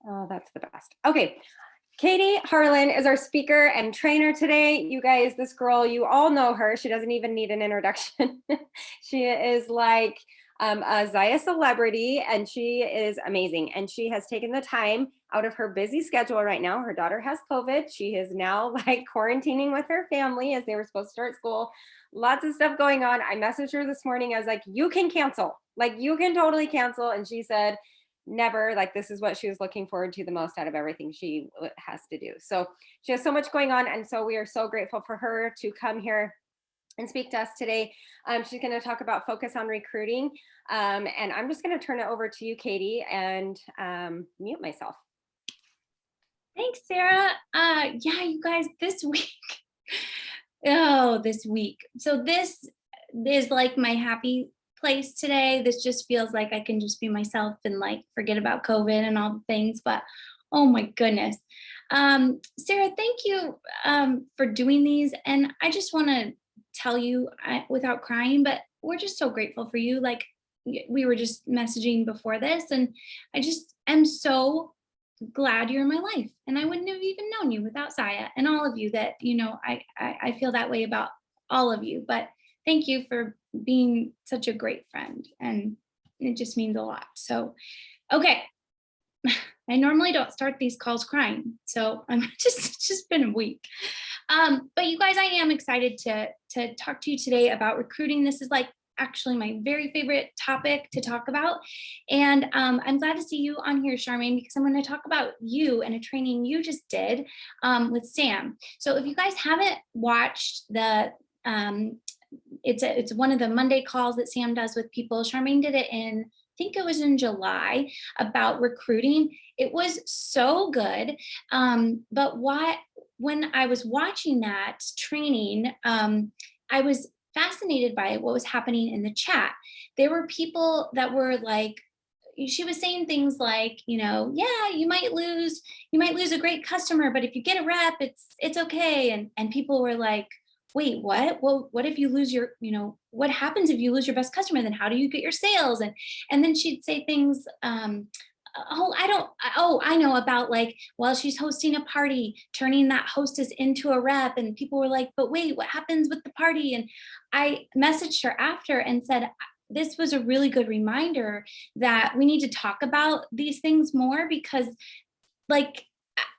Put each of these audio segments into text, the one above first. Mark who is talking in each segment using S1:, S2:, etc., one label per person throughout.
S1: Oh, that's the best. Okay. Katie Harlan is our speaker and trainer today. You guys, this girl, you all know her. She doesn't even need an introduction. She is like a Zaya celebrity, and she is amazing. And she has taken the time out of her busy schedule right now. Her daughter has COVID. She is now like quarantining with her family as they were supposed to start school. Lots of stuff going on. I messaged her this morning. I was like, you can cancel. Like, you can totally cancel. And she said, never. Like, this is what she was looking forward to the most out of everything she has to do. So she has so much going on, and so we are so grateful for her to come here and speak to us today. She's going to talk about focus on recruiting, and I'm just going to turn it over to you, Katie, and mute myself.
S2: Thanks, Sarah. Yeah, you guys, this week. This week. So this is like my happy place today. This just feels like I can just be myself and like forget about COVID and all the things, but oh my goodness. Sarah, thank you for doing these. And I just want to tell you without crying, but we're just so grateful for you. Like, we were just messaging before this, and I just am so glad you're in my life. And I wouldn't have even known you without Saya, and all of you that, you know, I feel that way about all of you, but thank you for being such a great friend, and it just means a lot. So, okay. I normally don't start these calls crying, so I'm it's just been a week. But you guys, I am excited to talk to you today about recruiting. This is like actually my very favorite topic to talk about. And I'm glad to see you on here, Charmaine, because I'm going to talk about you and a training you just did with Sam. So if you guys haven't watched the it's one of the Monday calls that Sam does with people. Charmaine did it I think it was in July, about recruiting. It was so good. But when I was watching that training, I was fascinated by what was happening in the chat. There were people that were like, she was saying things like, you know, yeah, you might lose a great customer, but if you get a rep, it's okay. And people were like, wait, what? Well, what if you lose your, you know, what happens if you lose your best customer? Then how do you get your sales? And then she'd say things, I know about, like, well, she's hosting a party, turning that hostess into a rep. And people were like, but wait, what happens with the party? And I messaged her after and said, this was a really good reminder that we need to talk about these things more, because, like,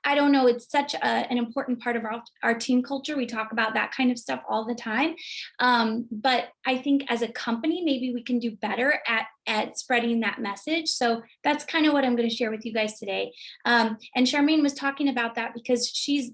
S2: I don't know, it's such an important part of our team culture. We talk about that kind of stuff all the time. But I think as a company, maybe we can do better at spreading that message. So that's kind of what I'm going to share with you guys today. And Charmaine was talking about that because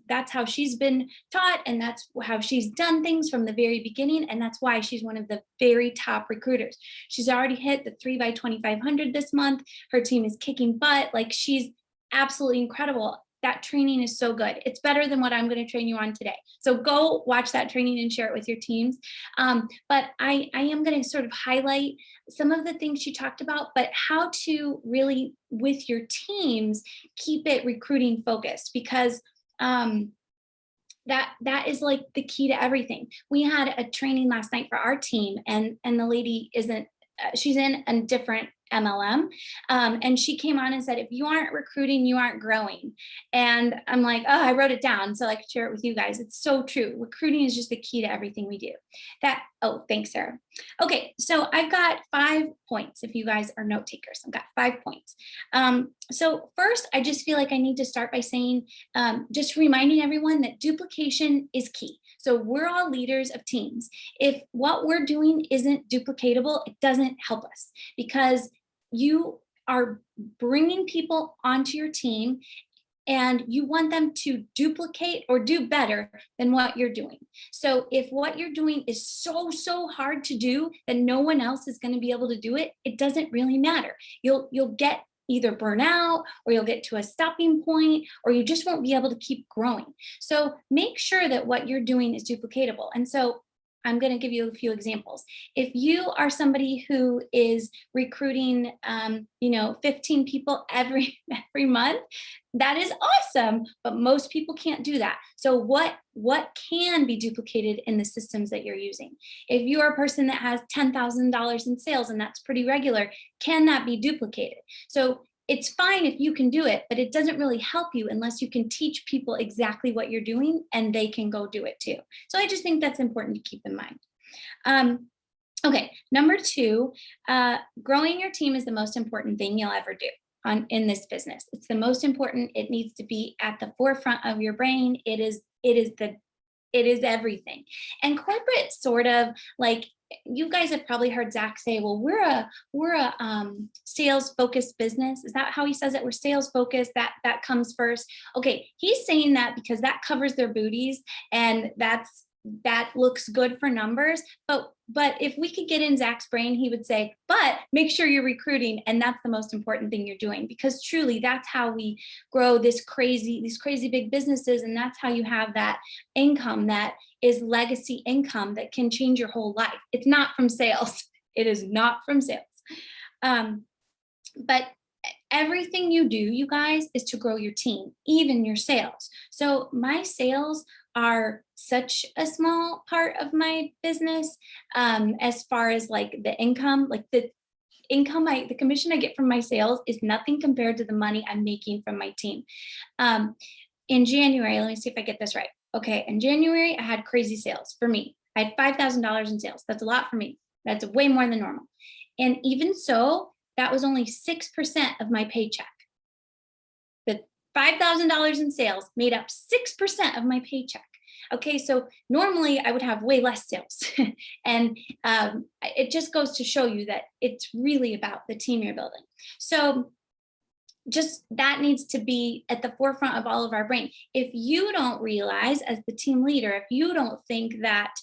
S2: that's how she's been taught, and that's how she's done things from the very beginning. And that's why she's one of the very top recruiters. She's already hit the 3 by 2,500 this month. Her team is kicking butt. Like, she's absolutely incredible. That training is so good. It's better than what I'm going to train you on today. So go watch that training and share it with your teams. But I am going to sort of highlight some of the things she talked about, but how to really, with your teams, keep it recruiting focused, because that is like the key to everything. We had a training last night for our team, and the lady she's in a different MLM. And she came on and said, if you aren't recruiting, you aren't growing. And I'm like, oh, I wrote it down so I could share it with you guys. It's so true. Recruiting is just the key to everything we do. Thanks, Sarah. Okay, so I've got 5 points. If you guys are note takers, I've got 5 points. So first, I just feel like I need to start by saying, just reminding everyone that duplication is key. So we're all leaders of teams. If what we're doing isn't duplicatable, it doesn't help us, because you are bringing people onto your team and you want them to duplicate or do better than what you're doing. So if what you're doing is so hard to do that no one else is going to be able to do it, it doesn't really matter. You'll get either burn out, or you'll get to a stopping point, or you just won't be able to keep growing. So make sure that what you're doing is duplicatable. And so I'm going to give you a few examples. If you are somebody who is recruiting, 15 people every month, that is awesome, but most people can't do that. So what can be duplicated in the systems that you're using? If you're a person that has $10,000 in sales and that's pretty regular, can that be duplicated? So it's fine if you can do it, but it doesn't really help you unless you can teach people exactly what you're doing and they can go do it too. So I just think that's important to keep in mind. Okay, number 2, growing your team is the most important thing you'll ever do in this business. It's the most important. It needs to be at the forefront of your brain. It is everything. And corporate sort of like, you guys have probably heard Zach say, well, we're a sales focused business. Is that how he says it? We're sales focused. That comes first. Okay. He's saying that because that covers their booties and that looks good for numbers. But if we could get in Zach's brain, he would say, but make sure you're recruiting. And that's the most important thing you're doing, because truly that's how we grow these crazy big businesses. And that's how you have that income that is legacy income that can change your whole life. It's not from sales. It is not from sales. But everything you do, you guys, is to grow your team, even your sales. So my sales are such a small part of my business, as far as like the income, the commission I get from my sales is nothing compared to the money I'm making from my team. In January, let me see if I get this right. Okay, in January, I had crazy sales for me. I had $5,000 in sales. That's a lot for me. That's way more than normal. And even so, that was only 6% of my paycheck. The $5,000 in sales made up 6% of my paycheck. Okay, so normally I would have way less sales. And it just goes to show you that it's really about the team you're building. So just that needs to be at the forefront of all of our brain. If you don't realize as the team leader, if you don't think that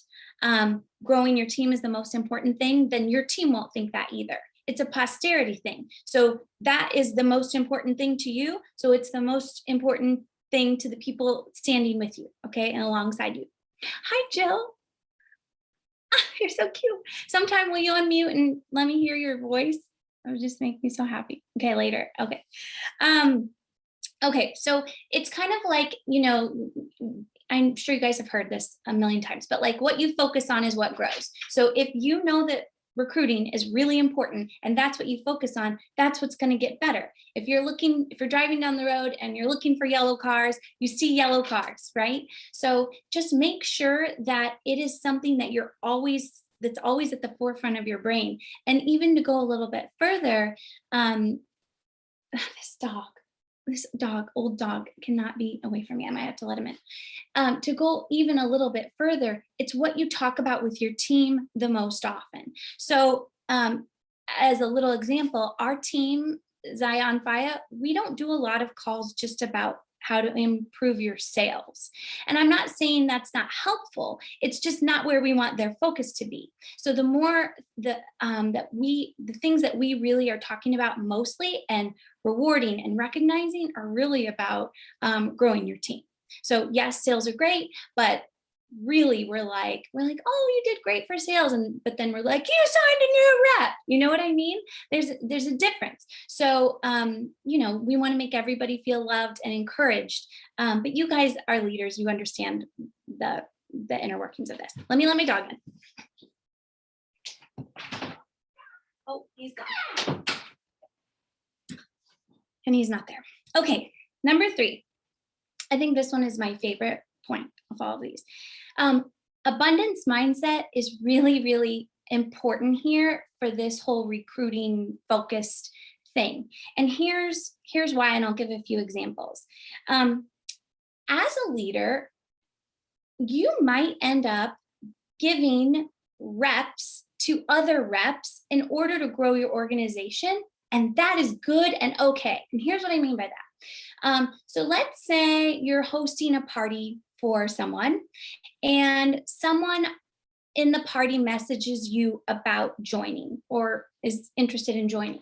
S2: growing your team is the most important thing, then your team won't think that either. It's a posterity thing. So that is the most important thing to you. So it's the most important thing to the people standing with you, okay, and alongside you. Hi, Jill. You're so cute. Sometime will you unmute and let me hear your voice? That would just make me so happy. Okay, later. Okay. Okay, so it's kind of like, I'm sure you guys have heard this a million times, but like what you focus on is what grows. So if you know that recruiting is really important and that's what you focus on, that's what's going to get better. If you're driving down the road and you're looking for yellow cars, you see yellow cars, right? So just make sure that it is something that that's always at the forefront of your brain. And even to go a little bit further, this old dog cannot be away from me. I might have to let him in. To go even a little bit further, it's what you talk about with your team the most often. So as a little example, our team, Zion Faya, we don't do a lot of calls just about how to improve your sales. And I'm not saying that's not helpful. It's just not where we want their focus to be. So the more the things that we really are talking about mostly and rewarding and recognizing are really about growing your team. So yes, sales are great, but really we're like, oh, you did great for sales. But then we're like, you signed a new rep. You know what I mean? There's a difference. So, we want to make everybody feel loved and encouraged. But you guys are leaders. You understand the inner workings of this. Let my dog in. Oh, he's gone. And he's not there. Okay. Number 3. I think this one is my favorite point of all of these. Abundance mindset is really, really important here for this whole recruiting focused thing. And here's why, and I'll give a few examples. As a leader, you might end up giving reps to other reps in order to grow your organization. And that is good and okay. And here's what I mean by that. So let's say you're hosting a party for someone and someone in the party messages you about joining or is interested in joining.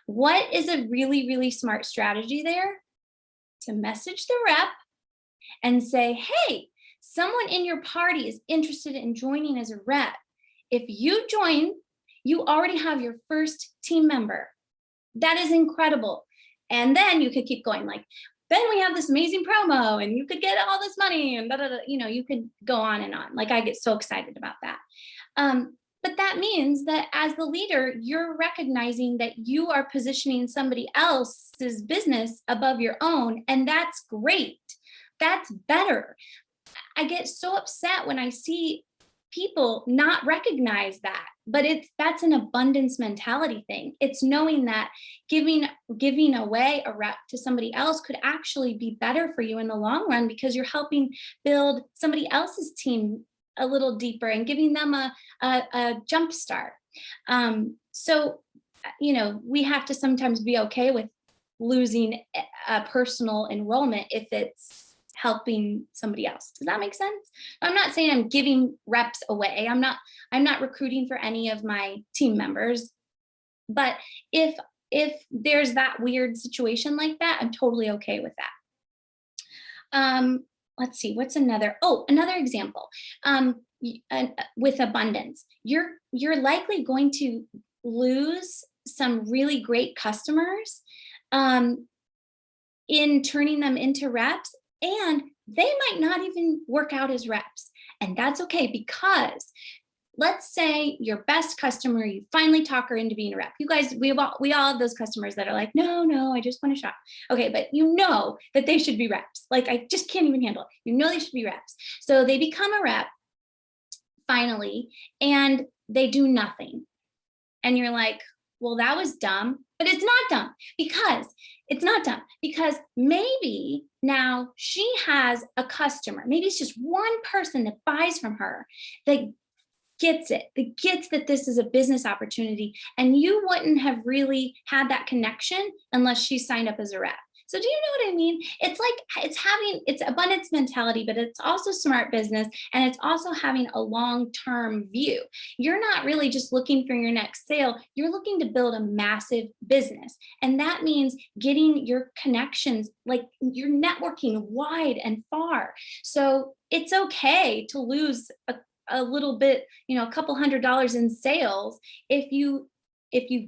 S2: What is a really, really smart strategy there? To message the rep and say, hey, someone in your party is interested in joining as a rep, if you join, you already have your first team member. That is incredible. And then you could keep going, like, then we have this amazing promo and you could get all this money and you could go on and on. Like, I get so excited about that. But that means that as the leader, you're recognizing that you are positioning somebody else's business above your own. And that's great. That's better. I get so upset when I see people not recognize that, but that's an abundance mentality thing. It's knowing that giving away a rep to somebody else could actually be better for you in the long run, because you're helping build somebody else's team a little deeper and giving them a jump start. So, we have to sometimes be okay with losing a personal enrollment if it's helping somebody else. Does that make sense? I'm not saying I'm giving reps away. I'm not recruiting for any of my team members. But if there's that weird situation like that, I'm totally okay with that. Let's see, what's another example. With abundance, you're likely going to lose some really great customers in turning them into reps, and they might not even work out as reps. And that's okay, because let's say your best customer, you finally talk her into being a rep. You guys, we all have those customers that are like, no, I just want to shop. Okay, but you know that they should be reps. Like, I just can't even handle it. You know they should be reps. So they become a rep finally, and they do nothing. And you're like, well, that was dumb. But it's not dumb because maybe now she has a customer. Maybe it's just one person that buys from her that gets that this is a business opportunity, and you wouldn't have really had that connection unless she signed up as a rep. So do you know what I mean? It's like it's abundance mentality, but it's also smart business, and it's also having a long-term view. You're not really just looking for your next sale. You're looking to build a massive business. And that means getting your connections, like you're networking wide and far. So it's okay to lose a little bit, a couple $100 in sales if you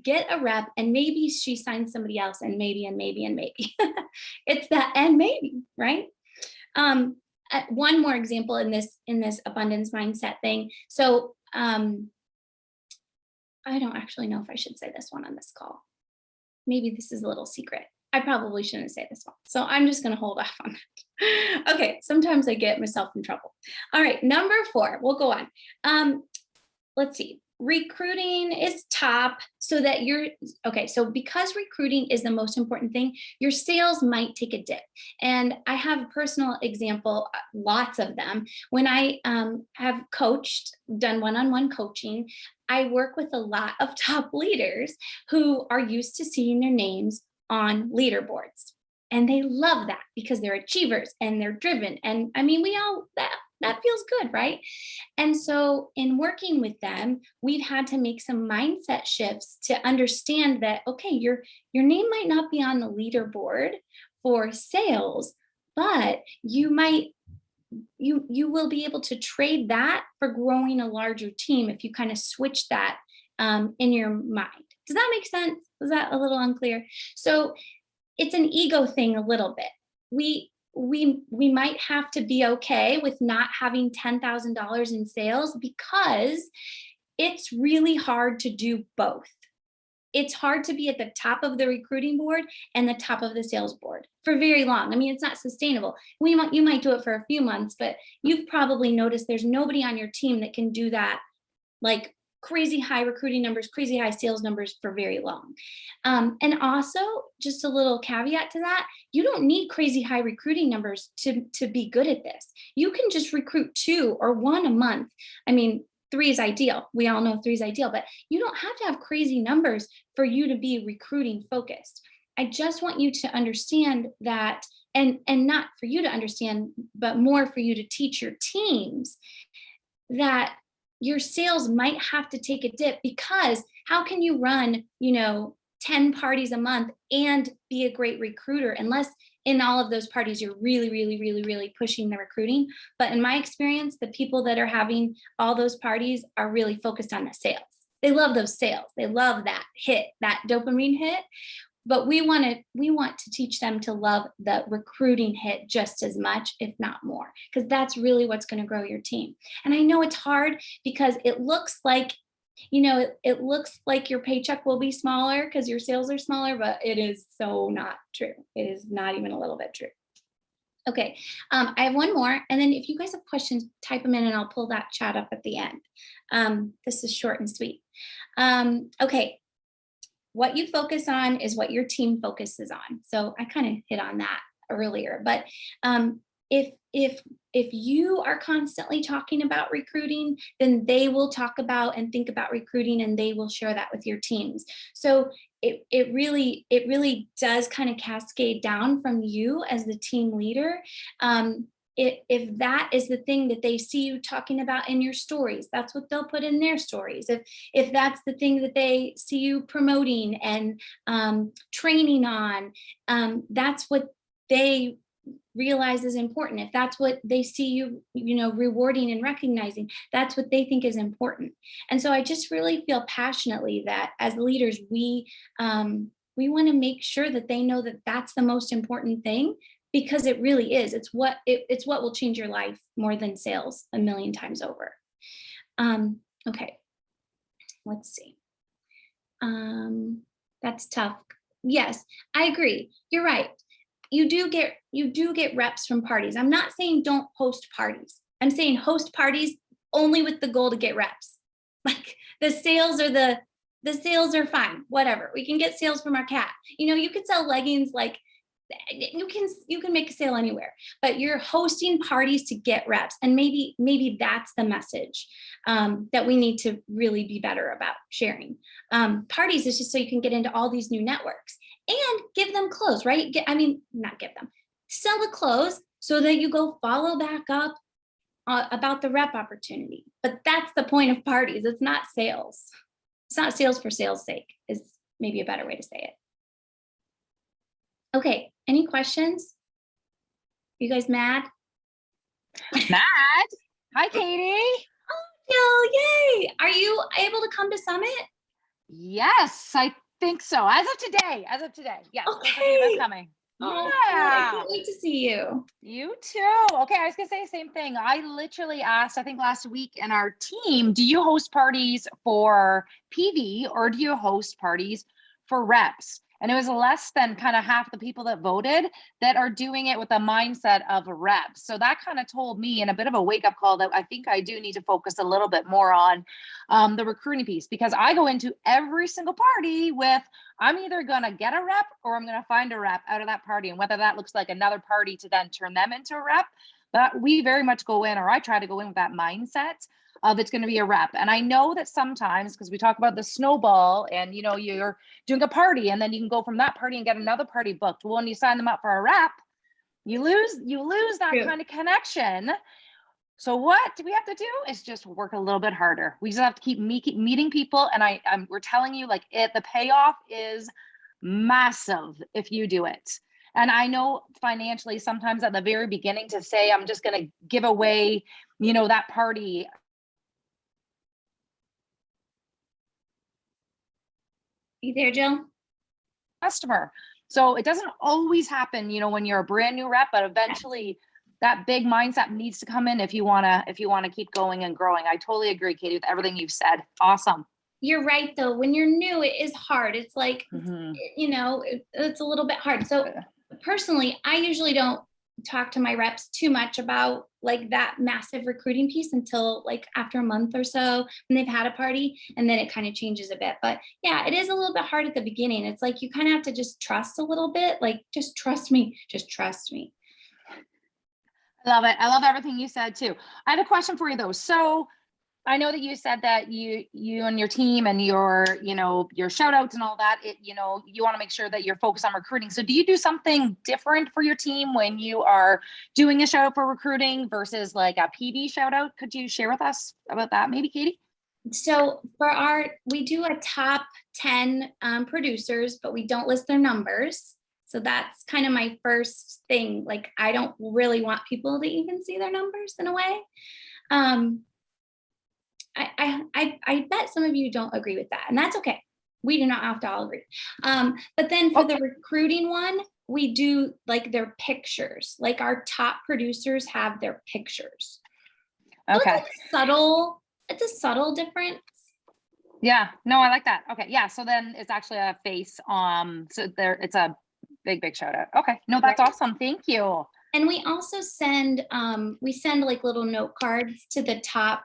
S2: get a rep and maybe she signs somebody else, and maybe. It's that and maybe, right? One more example in this abundance mindset thing. So I don't actually know if I should say this one on this call. Maybe this is a little secret. I probably shouldn't say this one. So I'm just going to hold off on that. Okay, sometimes I get myself in trouble. All right, number 4, we'll go on. Let's see. Recruiting is top, so that so because recruiting is the most important thing, your sales might take a dip. And I have a personal example, lots of them. When I have done one-on-one coaching, I work with a lot of top leaders who are used to seeing their names on leaderboards. And they love that because they're achievers and they're driven. And I mean, that feels good, right? And so in working with them, we've had to make some mindset shifts to understand that, okay, your name might not be on the leaderboard for sales, but you will be able to trade that for growing a larger team if you kind of switch that in your mind. Does that make sense? Was that a little unclear? So it's an ego thing a little bit. We might have to be okay with not having $10,000 in sales, because it's really hard to do both. It's hard to be at the top of the recruiting board and the top of the sales board for very long. I mean, it's not sustainable. You might do it for a few months, but you've probably noticed there's nobody on your team that can do that, like crazy high recruiting numbers, crazy high sales numbers for very long. And also, just a little caveat to that, you don't need crazy high recruiting numbers to be good at this. You can just recruit 2 or 1 a month. I mean, 3 is ideal. We all know 3 is ideal, but you don't have to have crazy numbers for you to be recruiting focused. I just want you to understand that, and not for you to understand, but more for you to teach your teams that your sales might have to take a dip, because how can you run, 10 parties a month and be a great recruiter unless in all of those parties, you're really, really, really, really pushing the recruiting. But in my experience, the people that are having all those parties are really focused on the sales. They love those sales. They love that hit, that dopamine hit. But we want to teach them to love the recruiting hit just as much, if not more, because that's really what's going to grow your team. And I know it's hard because it looks like, it looks like your paycheck will be smaller because your sales are smaller, but it is so not true. It is not even a little bit true. Okay, I have one more, and then if you guys have questions, type them in and I'll pull that chat up at the end. This is short and sweet. Okay. What you focus on is what your team focuses on. So I kind of hit on that earlier, but if you are constantly talking about recruiting, then they will talk about and think about recruiting, and they will share that with your teams. So it really does kind of cascade down from you as the team leader. If that is the thing that they see you talking about in your stories, that's what they'll put in their stories. If that's the thing that they see you promoting and training on, that's what they realize is important. If that's what they see you, rewarding and recognizing, that's what they think is important. And so I just really feel passionately that as leaders, we want to make sure that they know that that's the most important thing. Because it really is. It's what will change your life more than sales a million times over. Okay, let's see. That's tough. Yes, I agree. You're right. You do get reps from parties. I'm not saying don't host parties. I'm saying host parties only with the goal to get reps. Like the sales are fine. Whatever. We can get sales from our cat. You could sell leggings like. You can make a sale anywhere, but you're hosting parties to get reps, and maybe that's the message that we need to really be better about sharing. Parties is just so you can get into all these new networks and give them clothes, right? Not give them, sell the clothes so that you go follow back up about the rep opportunity. But that's the point of parties. It's not sales. It's not sales for sales sake is maybe a better way to say it. Okay, any questions? You guys mad?
S3: Mad? Hi, Katie.
S2: Oh, yay! Are you able to come to Summit?
S3: Yes, I think so. As of today. Yes.
S2: Okay.
S3: Coming.
S2: Oh,
S3: Yeah.
S2: I can't wait to see you.
S3: You too. Okay, I was gonna say the same thing. I literally asked, I think last week in our team, do you host parties for PV or do you host parties for reps? And it was less than kind of half the people that voted that are doing it with a mindset of reps. So that kind of told me, and a bit of a wake up call, that I think I do need to focus a little bit more on the recruiting piece, because I go into every single party with, I'm either going to get a rep or I'm going to find a rep out of that party. And whether that looks like another party to then turn them into a rep, but we very much go in, or I try to go in with that mindset of it's going to be a rep. And I know that sometimes, because we talk about the snowball and, you're doing a party and then you can go from that party and get another party booked. Well, when you sign them up for a rep, you lose that kind of connection. So what do we have to do is just work a little bit harder. We just have to keep meeting people. And we're telling you, the payoff is massive if you do it. And I know financially, sometimes at the very beginning to say, I'm just going to give away, that party.
S2: You there, Jill?
S3: Customer. So it doesn't always happen, when you're a brand new rep, but eventually that big mindset needs to come in if you want to keep going and growing. I totally agree, Katie, with everything you've said. Awesome.
S2: You're right, though. When you're new, it is hard. It's like, it's a little bit hard. So personally, I usually don't talk to my reps too much about that massive recruiting piece until after a month or so when they've had a party, and then it kind of changes a bit. But yeah, it is a little bit hard at the beginning. It's you kind of have to just trust a little bit, just trust me.
S3: I love it. I love everything you said too. I have a question for you though. So I know that you said that you and your team and your shout outs and all that, you want to make sure that you're focused on recruiting. So do you do something different for your team when you are doing a shout out for recruiting versus a PV shout out? Could you share with us about that maybe, Katie?
S2: So we do a top 10 producers, but we don't list their numbers. So that's kind of my first thing. Like, I don't really want people to even see their numbers in a way. I bet some of you don't agree with that, and that's okay. We do not have to all agree. But then for the recruiting one, we do like their pictures. Like our top producers have their pictures. So
S3: Okay.
S2: It's a subtle difference.
S3: Yeah, no, I like that. Okay. Yeah. So then it's actually a face. So there, it's a big shout out. Okay. No, that's awesome. Thank you.
S2: And we also send like little note cards to the top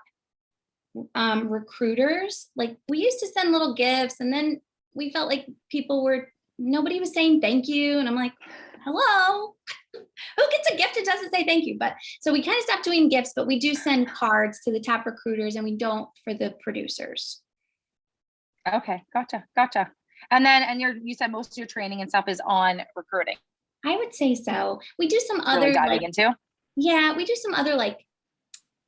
S2: recruiters. Like we used to send little gifts, and then we felt like nobody was saying thank you. And I'm like, hello, who gets a gift that doesn't say thank you? But so we kind of stopped doing gifts, but we do send cards to the top recruiters, and we don't for the producers.
S3: Okay. Gotcha. And you said most of your training and stuff is on recruiting.
S2: I would say so. We do some other
S3: Really diving into.
S2: Yeah, we do some other, like,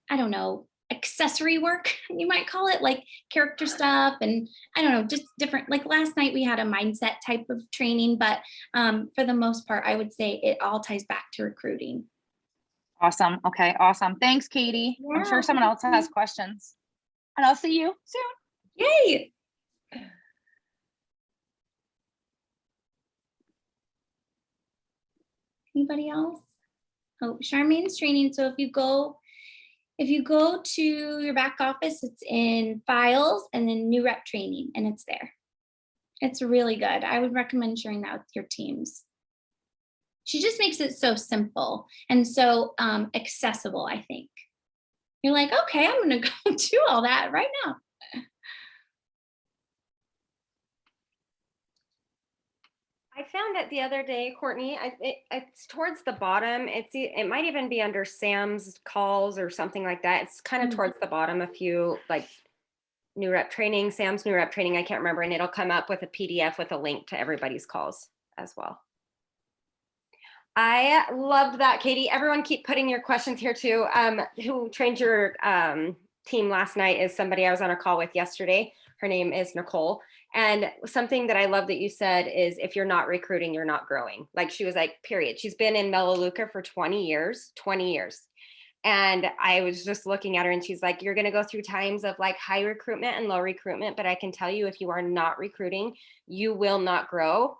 S2: I don't know, accessory work, you might call it, like character stuff. And I don't know, just different, like last night we had a mindset type of training, but for the most part, I would say it all ties back to recruiting.
S3: Awesome. Okay. Awesome. Thanks, Katie.
S2: Yeah,
S3: I'm sure someone else has questions, and I'll see you soon.
S2: Yay. Anybody else? Oh, Charmaine's training. So if you go to your back office, it's in files and then new rep training, and it's there. It's really good. I would recommend sharing that with your teams. She just makes it so simple and so accessible, I think. You're like, okay, I'm going to go do all that right now.
S1: I found it the other day, Courtney. It's towards the bottom. It might even be under Sam's calls or something like that. It's kind of towards the bottom. A few like new rep training, Sam's new rep training. I can't remember, and it'll come up with a PDF with a link to everybody's calls as well. I loved that, Katie. Everyone keep putting your questions here too. Who trained your team last night is somebody I was on a call with yesterday. Her name is Nicole. And something that I love that you said is if you're not recruiting, you're not growing. Like she was like, period. She's been in Melaleuca for 20 years. And I was just looking at her and she's like, you're going to go through times of like high recruitment and low recruitment. But I can tell you, if you are not recruiting, you will not grow.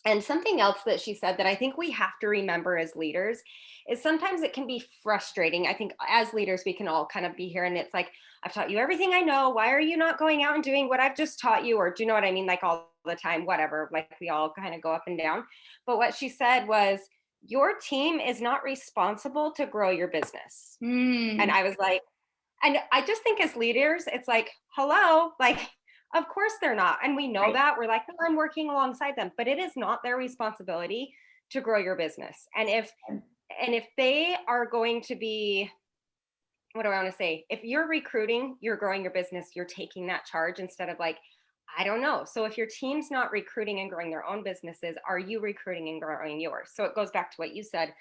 S1: And something else that she said that I think we have to remember as leaders is sometimes it can be frustrating. I think as leaders, we can all kind of be here and it's like, I've taught you everything I know. Why are you not going out and doing what I've just taught you? Or do you know what I mean? Like all the time, whatever, like we all kind of go up and down. But what she said was, your team is not responsible to grow your business. And I was like, and I just think as leaders, it's like, hello, like, of course they're not. And we know that. We're like, oh, I'm working alongside them, but it is not their responsibility to grow your business. And if they are going to be, what do I want to say? If you're recruiting, you're growing your business, you're taking that charge instead of like, I don't know. So if your team's not recruiting and growing their own businesses, are you recruiting and growing yours? So it goes back to what you said,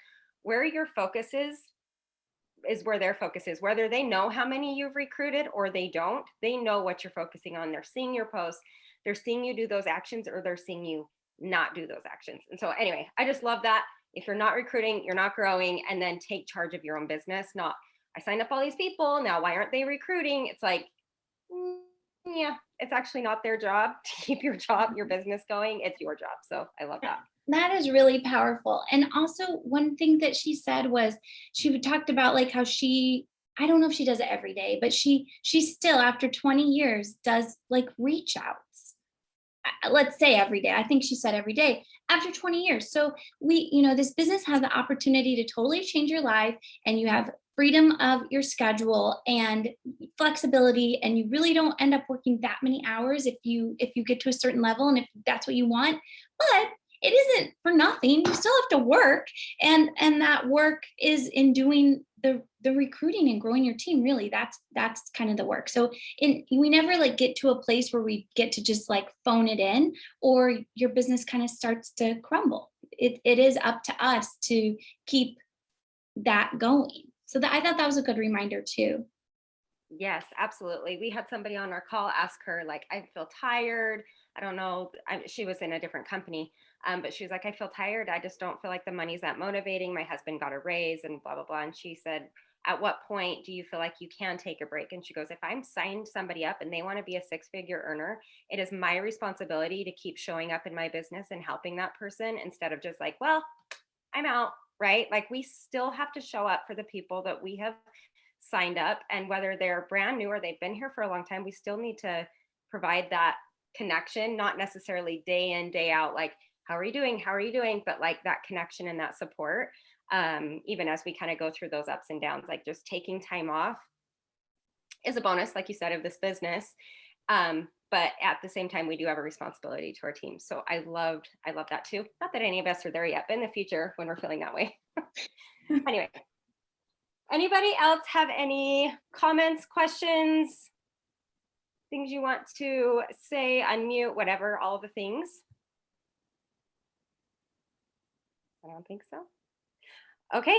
S1: where your focus is where their focus is. Whether they know how many you've recruited or they don't, they know what you're focusing on. They're seeing your posts, they're seeing you do those actions, or they're seeing you not do those actions. And so anyway, I just love that. If you're not recruiting, you're not growing, and then take charge of your own business. Not, I signed up all these people, now why aren't they recruiting? It's like, yeah, it's actually not their job to keep your business going. It's your job. So I love that.
S2: That is really powerful. And also one thing that she said was, she talked about like how I don't know if she does it every day, but she still after 20 years does like reach outs. Let's say every day. I think she said every day after 20 years. So this business has the opportunity to totally change your life, and you have freedom of your schedule and flexibility, and you really don't end up working that many hours if you get to a certain level and if that's what you want. But it isn't for nothing. You still have to work, and that work is in doing the recruiting and growing your team. Really, that's kind of the work. So we never like get to a place where we get to just like phone it in, or your business kind of starts to crumble. It is up to us to keep that going. So I thought that was a good reminder too.
S1: Yes, absolutely. We had somebody on our call ask her, like, I feel tired. I don't know. She was in a different company, But she was like, I feel tired. I just don't feel like the money's that motivating. My husband got a raise and blah, blah, blah. And she said, at what point do you feel like you can take a break? And she goes, if I'm signed somebody up and they want to be a 6-figure earner, it is my responsibility to keep showing up in my business and helping that person instead of just like, well, I'm out, right? Like we still have to show up for the people that we have signed up, and whether they're brand new or they've been here for a long time, we still need to provide that connection, not necessarily day in, day out, like, how are you doing? How are you doing? But like that connection and that support, even as we kind of go through those ups and downs, like just taking time off is a bonus, like you said, of this business. But at the same time, we do have a responsibility to our team. So I love that too. Not that any of us are there yet, but in the future when we're feeling that way. Anyway, anybody else have any comments, questions, things you want to say, unmute, whatever, all the things? I don't think so. Okay,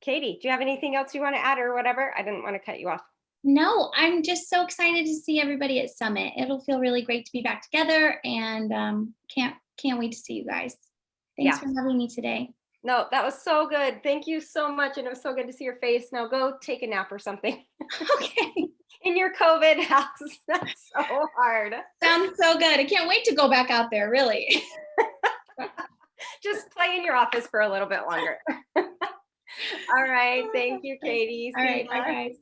S1: Katie, do you have anything else you want to add or whatever? I didn't want to cut you off.
S2: No, I'm just so excited to see everybody at Summit. It'll feel really great to be back together, and can't wait to see you guys. Thanks for having me today.
S1: No, that was so good. Thank you so much. And it was so good to see your face. Now go take a nap or something.
S2: Okay.
S1: In your COVID house. That's so hard.
S2: Sounds so good. I can't wait to go back out there, really.
S1: Just play in your office for a little bit longer. All right. Thank you, Katie.
S2: All right. Bye, guys.